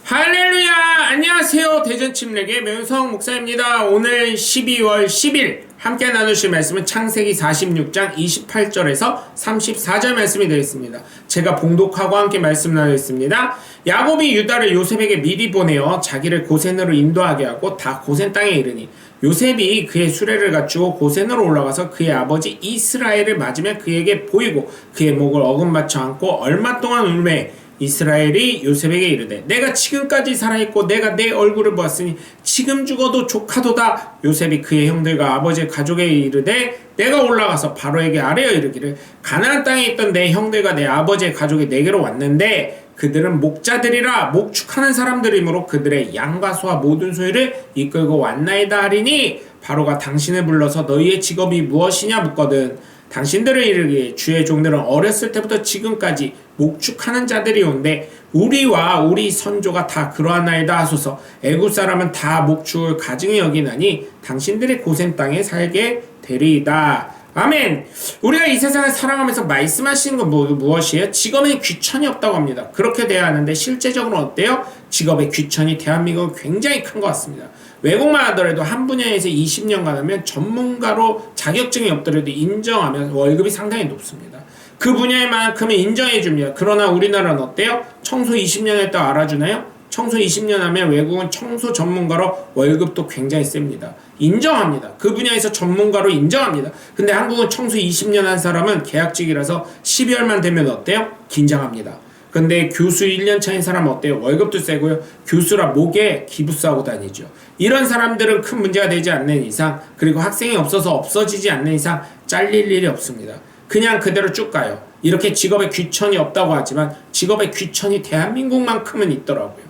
할렐루야! 안녕하세요. 대전침례교회 명성 목사입니다. 오늘 12월 10일 함께 나누실 말씀은 창세기 46장 28절에서 34절 말씀이 되겠습니다. 제가 봉독하고 함께 말씀 나누겠습니다. 야곱이 유다를 요셉에게 미리 보내어 자기를 고센으로 인도하게 하고 다 고센 땅에 이르니 요셉이 그의 수레를 갖추고 고센으로 올라가서 그의 아버지 이스라엘을 맞으며 그에게 보이고 그의 목을 어금맞춰 안고 얼마 동안 울매 이스라엘이 요셉에게 이르되 내가 지금까지 살아있고 내가 내 얼굴을 보았으니 지금 죽어도 조카도다. 요셉이 그의 형들과 아버지의 가족에게 이르되 내가 올라가서 바로에게 아뢰어 이르기를 가나안 땅에 있던 내 형들과 내 아버지의 가족이 내게로 왔는데 그들은 목자들이라 목축하는 사람들이므로 그들의 양과 소와 모든 소유를 이끌고 왔나이다 하리니 바로가 당신을 불러서 너희의 직업이 무엇이냐 묻거든 당신들을 이르기에 주의 종들은 어렸을 때부터 지금까지 목축하는 자들이 온데 우리와 우리 선조가 다 그러하나이다 하소서. 애굽 사람은 다 목축을 가증히 여기나니 당신들의 고센 땅에 살게 되리이다. 아멘. 우리가 이 세상을 살아가면서 말씀하시는 건 무엇이에요? 직업에 귀천이 없다고 합니다. 그렇게 돼야 하는데 실제적으로 어때요? 직업의 귀천이 대한민국은 굉장히 큰 것 같습니다. 외국만 하더라도 한 분야에서 20년간 하면 전문가로 자격증이 없더라도 인정하면 월급이 상당히 높습니다. 그 분야에만큼은 인정해 줍니다. 그러나 우리나라는 어때요? 청소 20년 했다고 알아주나요? 청소 20년 하면 외국은 청소 전문가로 월급도 굉장히 셉니다. 인정합니다. 그 분야에서 전문가로 인정합니다. 근데 한국은 청소 20년 한 사람은 계약직이라서 12월만 되면 어때요? 긴장합니다. 근데 교수 1년 차인 사람은 어때요? 월급도 세고요. 교수라 목에 기부스하고 다니죠. 이런 사람들은 큰 문제가 되지 않는 이상, 그리고 학생이 없어서 없어지지 않는 이상 잘릴 일이 없습니다. 그냥 그대로 쭉 가요. 이렇게 직업에 귀천이 없다고 하지만 직업에 귀천이 대한민국만큼은 있더라고요.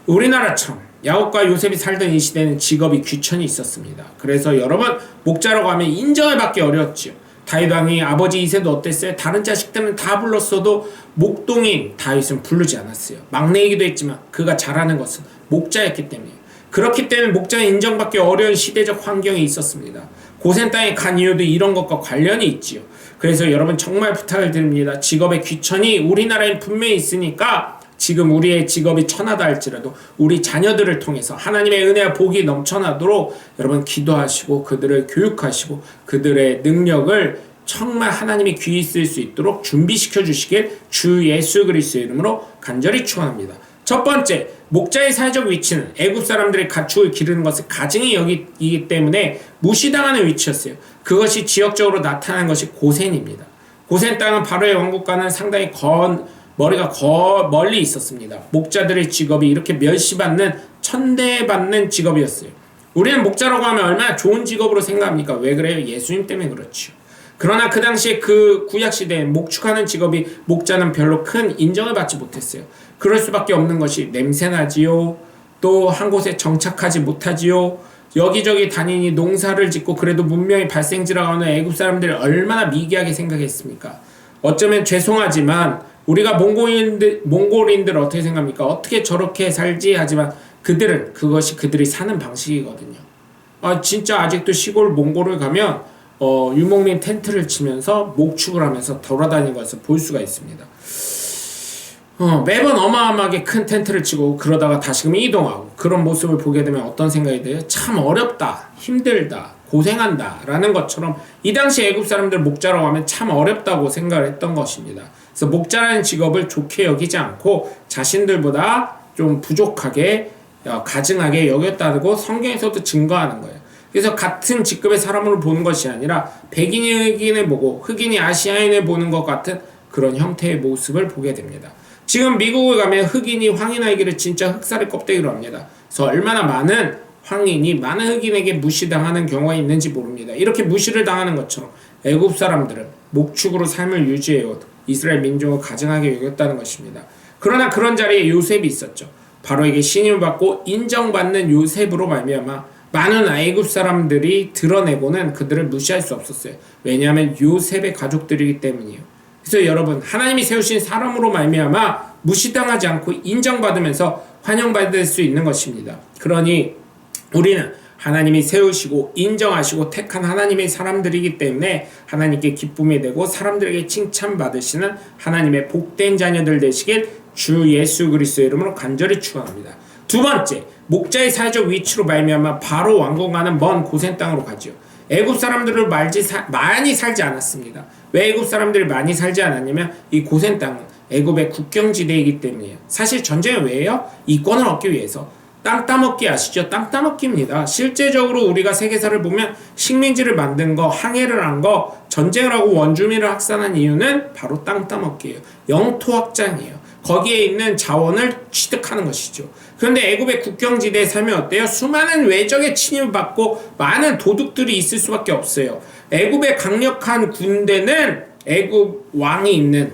우리나라처럼 야곱과 요셉이 살던 이 시대는 직업이 귀천이 있었습니다. 그래서 여러분 목자라고 하면 인정을 받기 어려웠지요. 다윗 왕이 아버지 이새도 어땠어요? 다른 자식들은 다 불렀어도 목동인 다윗은 부르지 않았어요. 막내이기도 했지만 그가 잘하는 것은 목자였기 때문이에요. 그렇기 때문에 목자는 인정받기 어려운 시대적 환경이 있었습니다. 고센 땅에 간 이유도 이런 것과 관련이 있지요. 그래서 여러분 정말 부탁을 드립니다. 직업의 귀천이 우리나라에 분명히 있으니까 지금 우리의 직업이 천하다 할지라도 우리 자녀들을 통해서 하나님의 은혜와 복이 넘쳐나도록 여러분 기도하시고 그들을 교육하시고 그들의 능력을 정말 하나님이 귀히 쓸 수 있도록 준비시켜 주시길 주 예수 그리스도의 이름으로 간절히 축원합니다. 첫 번째, 목자의 사회적 위치는 애굽 사람들의 가축을 기르는 것을 가증히 여기기 때문에 무시당하는 위치였어요. 그것이 지역적으로 나타난 것이 고센입니다. 고센 땅은 바로의 왕국과는 상당히 머리가 멀리 있었습니다. 목자들의 직업이 이렇게 멸시받는 천대받는 직업이었어요. 우리는 목자라고 하면 얼마나 좋은 직업으로 생각합니까? 왜 그래요? 예수님 때문에 그렇죠. 그러나 그 당시에 그 구약시대에 목축하는 직업이 목자는 별로 큰 인정을 받지 못했어요. 그럴 수밖에 없는 것이 냄새나지요. 또 한 곳에 정착하지 못하지요. 여기저기 다니니 농사를 짓고 그래도 문명이 발생지라고 하는 애굽 사람들이 얼마나 미개하게 생각했습니까? 어쩌면 죄송하지만 우리가 몽골인들 어떻게 생각합니까? 어떻게 저렇게 살지? 하지만 그들은 그것이 그들이 사는 방식이거든요. 진짜 아직도 시골 몽골을 가면 유목민 텐트를 치면서 목축을 하면서 돌아다니는 것을 볼 수가 있습니다. 매번 어마어마하게 큰 텐트를 치고 그러다가 다시금 이동하고 그런 모습을 보게 되면 어떤 생각이 들어요? 참 어렵다, 힘들다, 고생한다 라는 것처럼 이 당시 애굽 사람들 목자라고 하면 참 어렵다고 생각을 했던 것입니다. 그래서 목자라는 직업을 좋게 여기지 않고 자신들보다 좀 부족하게 가증하게 여겼다고 성경에서도 증거하는 거예요. 그래서 같은 직급의 사람으로 보는 것이 아니라 백인이 흑인을 보고 흑인이 아시아인을 보는 것 같은 그런 형태의 모습을 보게 됩니다. 지금 미국을 가면 흑인이 황인에게를 진짜 흑살의 껍데기로 합니다. 그래서 얼마나 많은 황인이 많은 흑인에게 무시당하는 경우가 있는지 모릅니다. 이렇게 무시를 당하는 것처럼 애굽 사람들은 목축으로 삶을 유지해온 이스라엘 민족을 가증하게 여겼다는 것입니다. 그러나 그런 자리에 요셉이 있었죠. 바로에게 신임을 받고 인정받는 요셉으로 말미암아 많은 애굽 사람들이 드러내고는 그들을 무시할 수 없었어요. 왜냐하면 요셉의 가족들이기 때문이에요. 그래서 여러분 하나님이 세우신 사람으로 말미암아 무시당하지 않고 인정받으면서 환영받을 수 있는 것입니다. 그러니 우리는 하나님이 세우시고 인정하시고 택한 하나님의 사람들이기 때문에 하나님께 기쁨이 되고 사람들에게 칭찬받으시는 하나님의 복된 자녀들 되시길 주 예수 그리스도의 이름으로 간절히 축원합니다. 두 번째, 목자의 사회적 위치로 말미암아 바로 왕궁과는 먼 고센 땅으로 가지요. 애굽 사람들을 많이 살지 않았습니다. 왜 애굽 사람들이 많이 살지 않았냐면 이 고센 땅은 애굽의 국경지대이기 때문이에요. 사실 전쟁은 왜요? 이권을 얻기 위해서. 땅 따먹기 아시죠? 땅 따먹기입니다. 실제적으로 우리가 세계사를 보면 식민지를 만든 거, 항해를 한 거, 전쟁을 하고 원주민을 학살한 이유는 바로 땅 따먹기예요. 영토 확장이에요. 거기에 있는 자원을 취득하는 것이죠. 그런데 애굽의 국경지대에 살면 어때요? 수많은 외적의 침입을 받고 많은 도둑들이 있을 수밖에 없어요. 애굽의 강력한 군대는 애굽 왕이 있는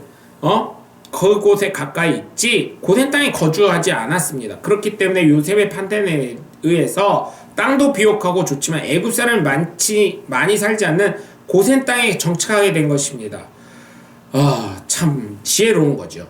그곳에 가까이 있지 고센 땅에 거주하지 않았습니다. 그렇기 때문에 요셉의 판단에 의해서 땅도 비옥하고 좋지만 애굽 사람이 많이 살지 않는 고센 땅에 정착하게 된 것입니다. 참 지혜로운 거죠.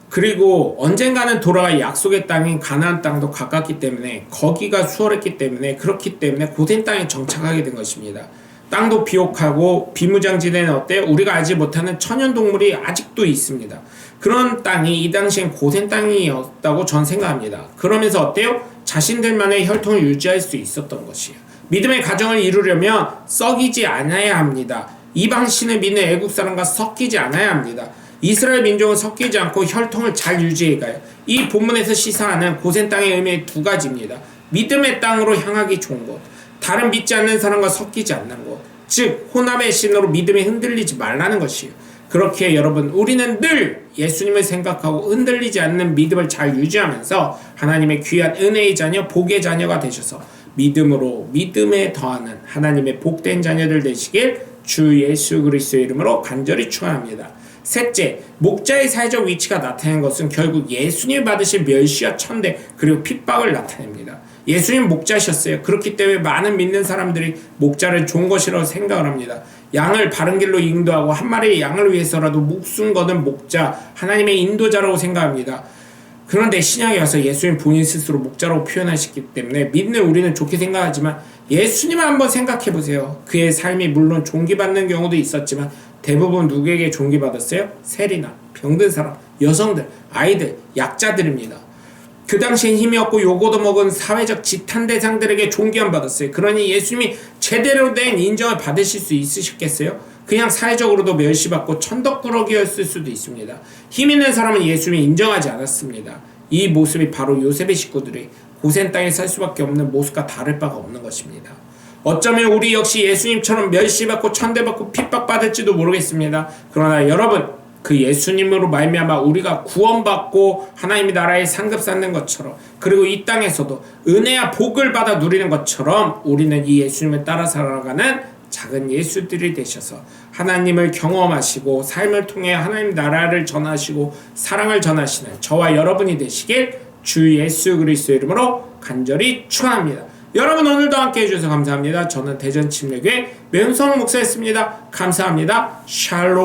그리고 언젠가는 돌아와 약속의 땅인 가나안 땅도 가깝기 때문에 거기가 수월했기 때문에 그렇기 때문에 고센 땅에 정착하게 된 것입니다. 땅도 비옥하고 비무장지대는 어때요? 우리가 알지 못하는 천연동물이 아직도 있습니다. 그런 땅이 이 당시엔 고센 땅이었다고 전 생각합니다. 그러면서 어때요? 자신들만의 혈통을 유지할 수 있었던 것이에요. 믿음의 가정을 이루려면 썩이지 않아야 합니다. 이방신을 믿는 애국 사람과 섞이지 않아야 합니다. 이스라엘 민족은 섞이지 않고 혈통을 잘 유지해가요. 이 본문에서 시사하는 고센 땅의 의미 두 가지입니다. 믿음의 땅으로 향하기 좋은 것, 다른 믿지 않는 사람과 섞이지 않는 것, 즉 혼합의 신으로 믿음이 흔들리지 말라는 것이에요. 그렇게 여러분, 우리는 늘 예수님을 생각하고 흔들리지 않는 믿음을 잘 유지하면서 하나님의 귀한 은혜의 자녀, 복의 자녀가 되셔서 믿음으로 믿음에 더하는 하나님의 복된 자녀들 되시길 주 예수 그리스도의 이름으로 간절히 축원합니다. 셋째, 목자의 사회적 위치가 나타낸 것은 결국 예수님이 받으신 멸시와 천대 그리고 핍박을 나타냅니다. 예수님 목자셨어요. 그렇기 때문에 많은 믿는 사람들이 목자를 좋은 것이라고 생각을 합니다. 양을 바른 길로 인도하고 한 마리의 양을 위해서라도 목숨 거는 목자, 하나님의 인도자라고 생각합니다. 그런데 신약에 와서 예수님 본인 스스로 목자라고 표현하셨기 때문에 믿는 우리는 좋게 생각하지만 예수님을 한번 생각해 보세요. 그의 삶이 물론 존귀받는 경우도 있었지만 대부분 누구에게 존귀받았어요? 세리나, 병든 사람, 여성들, 아이들, 약자들입니다. 그 당시엔 힘이 없고 요고도 먹은 사회적 지탄 대상들에게 존귀함 받았어요. 그러니 예수님이 제대로 된 인정을 받으실 수 있으셨겠어요? 그냥 사회적으로도 멸시받고 천덕꾸러기였을 수도 있습니다. 힘 있는 사람은 예수님이 인정하지 않았습니다. 이 모습이 바로 요셉의 식구들이 고센 땅에 살 수밖에 없는 모습과 다를 바가 없는 것입니다. 어쩌면 우리 역시 예수님처럼 멸시받고 천대받고 핍박받을지도 모르겠습니다. 그러나 여러분, 그 예수님으로 말미암아 우리가 구원받고 하나님의 나라에 상급 쌓는 것처럼, 그리고 이 땅에서도 은혜와 복을 받아 누리는 것처럼 우리는 이 예수님을 따라 살아가는 작은 예수들이 되셔서 하나님을 경험하시고 삶을 통해 하나님 나라를 전하시고 사랑을 전하시는 저와 여러분이 되시길 주 예수 그리스도의 이름으로 간절히 축원합니다. 여러분, 오늘도 함께 해주셔서 감사합니다. 저는 대전침례교회 매운성 목사였습니다. 감사합니다. 샬롬.